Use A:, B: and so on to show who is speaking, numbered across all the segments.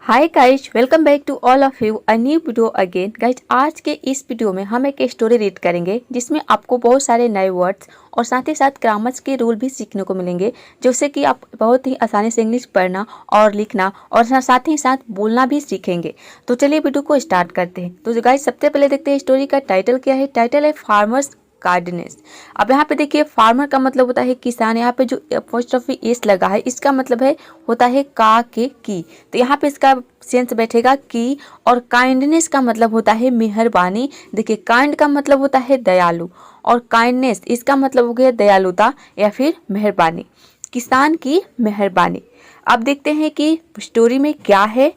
A: Hi guys, welcome back to all of you a new video again. Guys, आज के इस video में हम एक स्टोरी रीड करेंगे जिसमें आपको बहुत सारे नए वर्ड्स और साथ ही साथ ग्रामर्स के रूल भी सीखने को मिलेंगे, जिससे कि आप बहुत ही आसानी से इंग्लिश पढ़ना और लिखना और साथ ही साथ बोलना भी सीखेंगे। तो चलिए वीडियो को स्टार्ट करते हैं। तो गाइज, सबसे पहले देखते हैं स्टोरी का टाइटल क्या है। टाइटल है फार्मर्स गार्डनेस। अब यहाँ पे देखिए, फार्मर का मतलब होता है किसान। यहाँ पे जो अपोस्ट्रोफी एस लगा है इसका मतलब है होता है का के की। तो यहाँ पे इसका सेंस बैठेगा की। और काइंडनेस का मतलब होता है मेहरबानी। देखिए, काइंड का मतलब होता है दयालु और काइंडनेस इसका मतलब हो गया दयालुता या फिर मेहरबानी, किसान की मेहरबानी। अब देखते हैं कि स्टोरी में क्या है।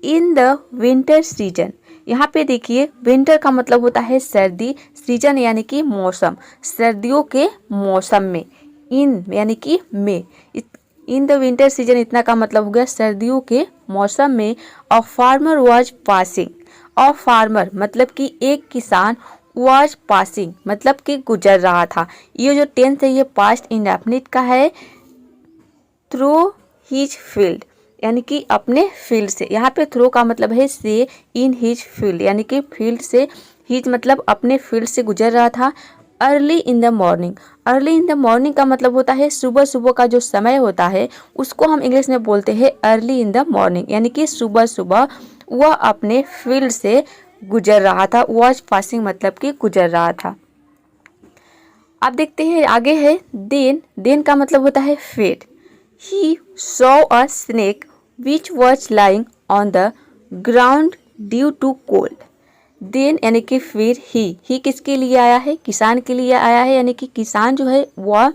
A: इन द विंटर सीजन, यहाँ पे देखिए विंटर का मतलब होता है सर्दी, सीजन यानी कि मौसम, सर्दियों के मौसम में। इन यानी कि में, इन द विंटर सीजन इतना का मतलब हो गया सर्दियों के मौसम में। A farmer was passing. A farmer मतलब कि एक किसान, वाज पासिंग मतलब कि गुजर रहा था। ये जो टेंस है ये पास्ट इंडेफिनिट का है। थ्रू हिज फील्ड यानी कि अपने फील्ड से। यहाँ पे थ्रू का मतलब है से, इन हिज फील्ड यानी कि फील्ड से, हिज मतलब अपने फील्ड से गुजर रहा था। Early in the morning, early in the morning का मतलब होता है सुबह सुबह का जो समय होता है उसको हम इंग्लिश में बोलते हैं अर्ली इन द मॉर्निंग, यानी कि सुबह सुबह वह अपने फील्ड से गुजर रहा था। वॉज पासिंग मतलब कि गुजर रहा था। अब देखते हैं आगे है देन। देन का मतलब होता है फिर। He saw a snake which was lying on the ground due to cold. Then यानी कि फिर ही किसके लिए आया है? किसान के लिए आया है, यानी कि किसान जो है वह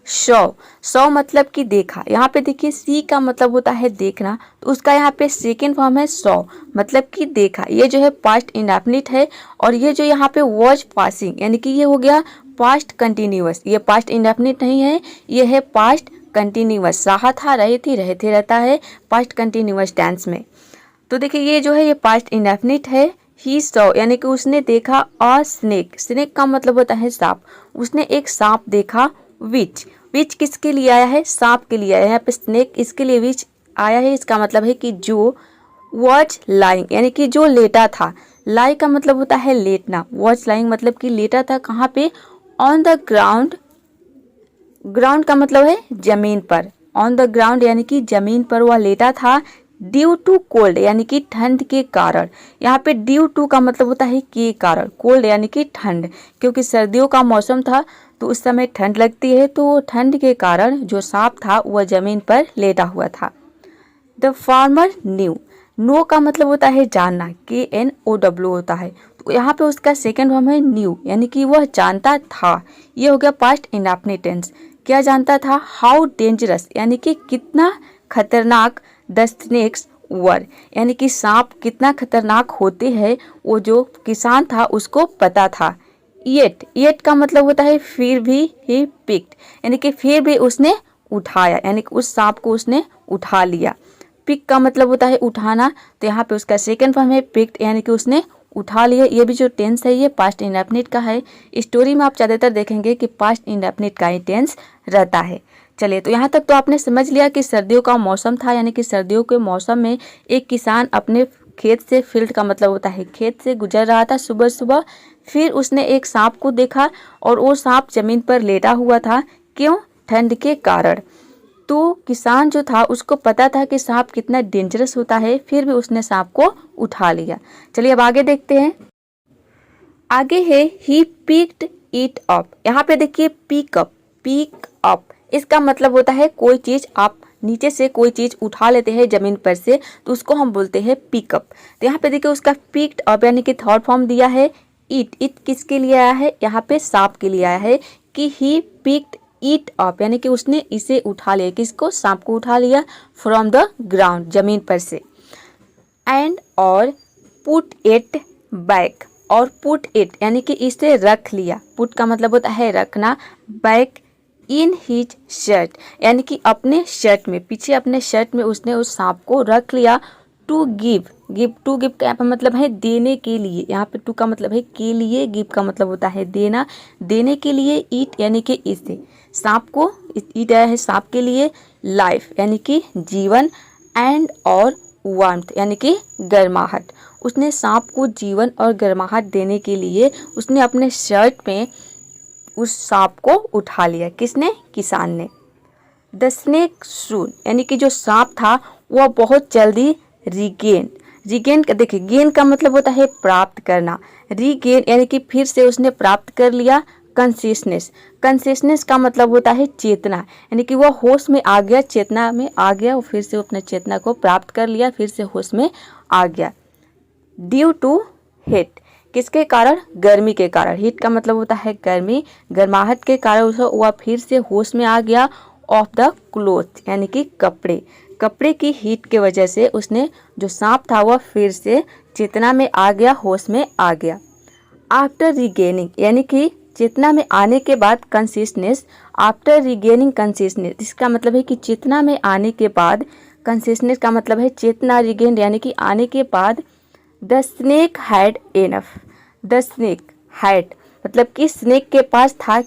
A: सौ मतलब कि देखा। यहाँ पे देखिए सी का मतलब होता है देखना, तो उसका यहाँ पे सेकेंड फॉर्म है सौ मतलब कि देखा। ये जो है पास्ट इंडेफिनिट है। और ये जो यहाँ पे वॉज पासिंग यानी कि ये हो गया पास्ट कंटिन्यूअस। ये पास्ट इंडेफिनिट नहीं है, ये है पास्ट कंटिन्यूअस। रहा था, रहे थी, रहते रहता है पास्ट कंटिन्यूअस टेंस में। तो देखिए ये जो है ये पास्ट इंडेफिनिट है। ही सॉ यानी कि उसने देखा अ स्नेक। स्नेक का मतलब होता है सांप। उसने एक सांप देखा। विच किसके लिए आया है? सांप के लिए आया है। यहाँ पे स्नेक इसके लिए विच आया है, इसका मतलब है कि जो। वॉज लाइंग यानी कि जो लेटा था। लाई का मतलब होता है लेटना। वॉज लाइंग मतलब कि लेटा था कहाँ पे? On the ground. ग्राउंड का मतलब है जमीन पर। ऑन द ग्राउंड यानी कि जमीन पर वह लेटा था। ड्यू टू कोल्ड यानी कि ठंड के कारण। यहाँ पे ड्यू टू का मतलब होता है के कारण, कोल्ड यानी कि ठंड, क्योंकि सर्दियों का मौसम था तो उस समय ठंड लगती है, तो ठंड के कारण जो सांप था वह जमीन पर लेटा हुआ था। The farmer new. नो का मतलब होता है जानना, KNOW होता है, तो यहाँ पे उसका सेकेंड फॉर्म है न्यू यानी कि वह जानता था। ये हो गया पास्ट इंडेफिनिट टेंस। क्या जानता था? हाउ डेंजरस यानी कि कितना खतरनाक। द स्नेक्स वर यानी कि सांप कितना खतरनाक होते हैं, वो जो किसान था उसको पता था। येट का मतलब होता है फिर भी। ही पिक्ड यानी कि फिर भी उसने उठाया, यानी कि उस सांप को उसने उठा लिया। पिक का मतलब होता है उठाना, तो यहाँ पे उसका सेकेंड फॉर्म है पिक्ड यानी कि उसने उठा लिया। ये भी जो टेंस है ये पास्ट इंडेफिनिट का है। स्टोरी में आप ज़्यादातर देखेंगे कि पास्ट इंडेफिनिट का ही टेंस रहता है। चलिए, तो यहाँ तक तो आपने समझ लिया कि सर्दियों का मौसम था, यानी कि सर्दियों के मौसम में एक किसान अपने खेत से, फील्ड का मतलब होता है खेत से गुजर रहा था सुबह सुबह। फिर उसने एक सांप को देखा और वो सांप जमीन पर लेटा हुआ था। क्यों? ठंड के कारण। तो किसान जो था उसको पता था कि सांप कितना डेंजरस होता है, फिर भी उसने सांप को उठा लिया। चलिए अब आगे देखते हैं। आगे है ही पिक्ड इट अप। यहाँ पे देखिए पिक अप इसका मतलब होता है कोई चीज आप नीचे से कोई चीज उठा लेते हैं जमीन पर से, तो उसको हम बोलते हैं पिकअप। तो यहाँ पे देखिए उसका पिक्ड अप यानी कि थर्ड फॉर्म दिया है इट किसके लिए आया है? यहाँ पे सांप के लिए आया है कि ही पिक्ड इट अप यानी कि उसने इसे उठा लिया। किसको? सांप को उठा लिया। फ्रॉम द ग्राउंड जमीन पर से। एंड और पुट इट बैक, और पुट इट यानी कि इसे रख लिया। पुट का मतलब होता है रखना। बैक इन हिज शर्ट यानी कि अपने शर्ट में, पीछे अपने शर्ट में उसने उस सांप को रख लिया। टू गिव टू गिव का यहाँ पे मतलब है देने के लिए। यहाँ पे टू का मतलब है के लिए, गिव का मतलब होता है देना। देने के लिए ईट यानी कि इसे, सांप को ईट आया है सांप के लिए। लाइफ यानी कि जीवन। एंड और वार्मथ यानी कि गर्माहट। उसने सांप को जीवन और गर्माहट देने के लिए उसने अपने शर्ट में उस सांप को उठा लिया। किसने? किसान ने। द स्नेक सून यानी कि जो सांप था वह बहुत जल्दी रिगेन देखिए, गेन का मतलब होता है प्राप्त करना, रीगेन यानी कि फिर से उसने प्राप्त कर लिया कंसियसनेस का मतलब होता है चेतना, यानी कि वह होश में आ गया, चेतना में आ गया, वो फिर से अपने चेतना को प्राप्त कर लिया, फिर से होश में आ गया। ड्यू टू हीट, किसके कारण? गर्मी के कारण। हीट का मतलब होता है गर्मी, गर्माहट के कारण वह फिर से होश में आ गया। ऑफ द क्लोथ यानी कि कपड़े की हीट के वजह से उसने जो सांप था वह फिर से चेतना में आ गया, होश में आ गया। आफ्टर रिगेनिंग यानी कि चेतना में आने के बाद कंसियसनेस, आफ्टर रिगेनिंग कंसियसनेस, इसका मतलब है कि चेतना में आने के बाद, कंसियसनेस का मतलब है चेतना, रिगेन यानी कि आने के बाद। The snake had enough, the snake had मतलब कि स्नेक के पास था,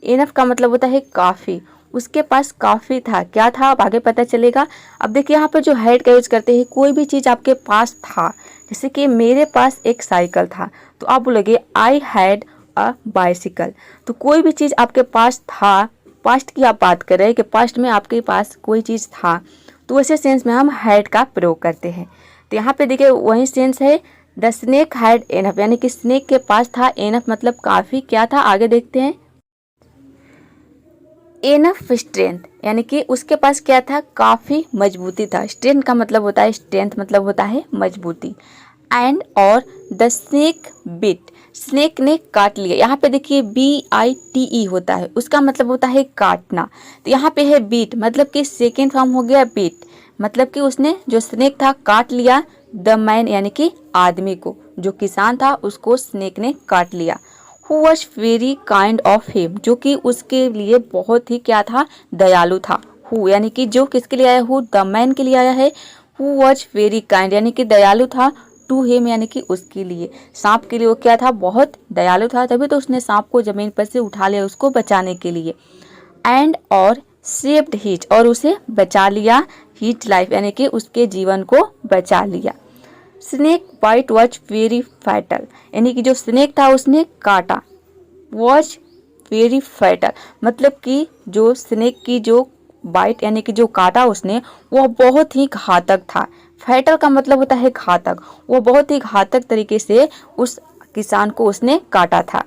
A: एनफ का मतलब होता है काफ़ी, उसके पास काफ़ी था। क्या था अब आगे पता चलेगा। अब देखिए यहाँ पर जो हैड का यूज करते हैं, कोई भी चीज़ आपके पास था, जैसे कि मेरे पास एक साइकिल था तो आप बोलोगे आई हैड अ बाइसिकल। तो कोई भी चीज़ आपके पास था, पास्ट की आप बात कर रहे हैं कि पास्ट में आपके पास कोई चीज़ था, तो वैसे सेंस में हम हैड का प्रयोग करते हैं। तो यहाँ पे देखिए वही सेंस है, द स्नेक हैड एनफ यानी कि स्नेक के पास था, एनफ मतलब काफ़ी। क्या था आगे देखते हैं। एनफ स्ट्रेंथ यानी कि उसके पास क्या था? काफ़ी मजबूती था। स्ट्रेंथ का मतलब होता है, स्ट्रेंथ मतलब होता है मजबूती। एंड और द स्नेक बिट, स्नेक ने काट लिया। यहाँ पे देखिए BITE होता है, उसका मतलब होता है काटना। तो यहाँ पे है बीट, मतलब कि सेकेंड फॉर्म हो गया बीट, मतलब कि उसने जो स्नेक था काट लिया। द मैन यानी कि आदमी को, जो किसान था उसको स्नेक ने काट लिया। Who was very kind of him, जो कि उसके लिए बहुत ही क्या था? दयालु था। हु यानी कि जो किसके लिए आया? हु द मैन के लिए आया है। हु वॉज वेरी काइंड यानी कि दयालु था, टू हिम यानी कि उसके लिए, सांप के लिए वो क्या था? बहुत दयालु था, तभी तो उसने सांप को जमीन पर से उठा लिया उसको बचाने के लिए। एंड और सेव्ड हिज, और उसे बचा लिया, हिज लाइफ यानी कि उसके जीवन को बचा लिया। Snake bite was very fatal यानी कि जो स्नेक था उसने काटा। वॉज वेरी फैटल मतलब कि जो स्नेक की जो बाइट यानी कि जो काटा उसने, वह बहुत ही घातक था। फैटल का मतलब होता है घातक, वो बहुत ही घातक तरीके से उस किसान को उसने काटा था।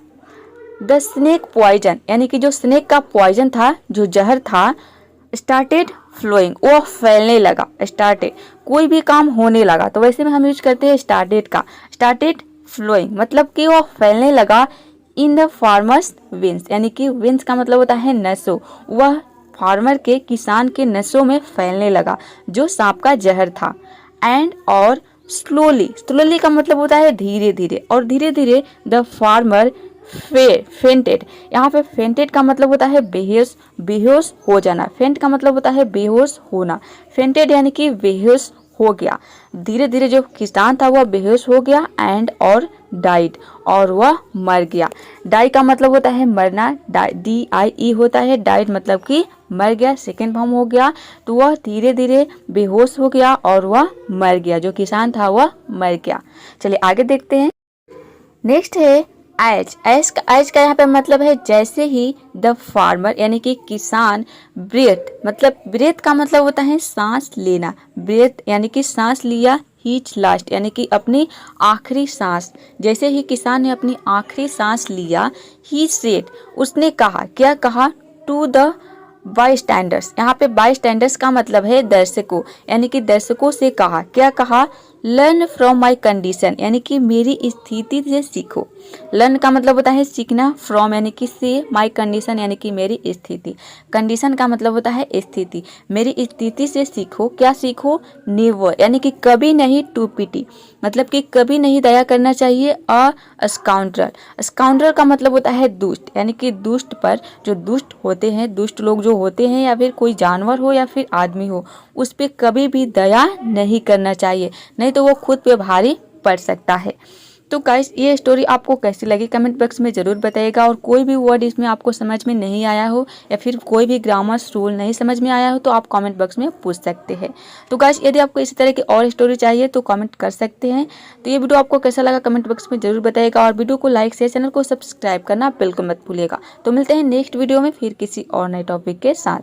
A: द स्नेक पॉइजन यानी कि जो स्नेक का पॉइजन था, जो जहर था, स्टार्टेड फ्लोइंग, वो फैलने लगा। स्टार्टेड कोई भी काम होने लगा, तो वैसे में हम यूज करते हैं स्टार्टेड का। स्टार्टेड फ्लोइंग मतलब कि वो फैलने लगा। इन द फार्मर्स विंस यानी कि विंस का मतलब होता है नसों, वह फार्मर के, किसान के नसों में फैलने लगा जो सांप का जहर था। एंड और स्लोली का मतलब होता है धीरे धीरे, और धीरे धीरे द फार्मर फेंटेड, यहाँ पे फेंटेड का मतलब होता है बेहोश हो जाना। फेंट का मतलब होता है बेहोश होना, फेंटेड यानी कि बेहोश हो गया। धीरे धीरे जो किसान था वह बेहोश हो गया। एंड और डाइड, और वह मर गया। डाई का मतलब होता है मरना, DIE होता है। डाइड मतलब कि मर गया, सेकेंड फॉर्म हो गया। तो वह धीरे धीरे बेहोश हो गया और वह मर गया, जो किसान था वह मर गया। चलिए आगे देखते हैं। नेक्स्ट है एज का यहाँ पे मतलब है जैसे ही। द फार्मर यानी कि किसान, ब्रेथ मतलब ब्रेथ का मतलब होता है सांस लेना, ब्रेथ यानी कि सांस लिया। हीच लास्ट यानी कि अपनी आखिरी सांस, जैसे ही किसान ने अपनी आखिरी सांस लिया। ही सेड उसने कहा, क्या कहा? टू द बाई स्टैंडर्स, यहाँ पे बाई स्टैंडर्स का मतलब है दर्शकों, यानी कि दर्शकों से कहा। क्या कहा? लर्न फ्रॉम माई कंडीशन यानी कि मेरी स्थिति से सीखो। लर्न का मतलब होता है सीखना, फ्रॉम यानी कि से, माई कंडीशन यानी कि मेरी स्थिति। कंडीशन का मतलब होता है स्थिति, मेरी स्थिति से सीखो। क्या सीखो? नेवर यानी कि कभी नहीं, टू पिटी मतलब कि कभी नहीं दया करना चाहिए। अ स्काउंड्रल, स्काउंड्रल का मतलब होता है दुष्ट, यानी कि दुष्ट पर, जो दुष्ट होते हैं, दुष्ट लोग जो होते हैं, या फिर कोई जानवर हो या फिर आदमी हो, उस पर कभी भी दया नहीं करना चाहिए, नहीं तो वो खुद पे भारी पड़ सकता है। तो गाइस ये स्टोरी आपको कैसी लगी कमेंट बॉक्स में ज़रूर बताइएगा, और कोई भी वर्ड इसमें आपको समझ में नहीं आया हो या फिर कोई भी ग्रामर्स रूल नहीं समझ में आया हो तो आप कमेंट बॉक्स में पूछ सकते हैं। तो गाइस यदि आपको इसी तरह की और स्टोरी चाहिए तो कमेंट कर सकते हैं। तो ये वीडियो आपको कैसा लगा कमेंट बॉक्स में ज़रूर बताइएगा, और वीडियो को लाइक शेयर, चैनल को सब्सक्राइब करना बिल्कुल मत भूलिएगा। तो मिलते हैं नेक्स्ट वीडियो में फिर किसी और नए टॉपिक के साथ।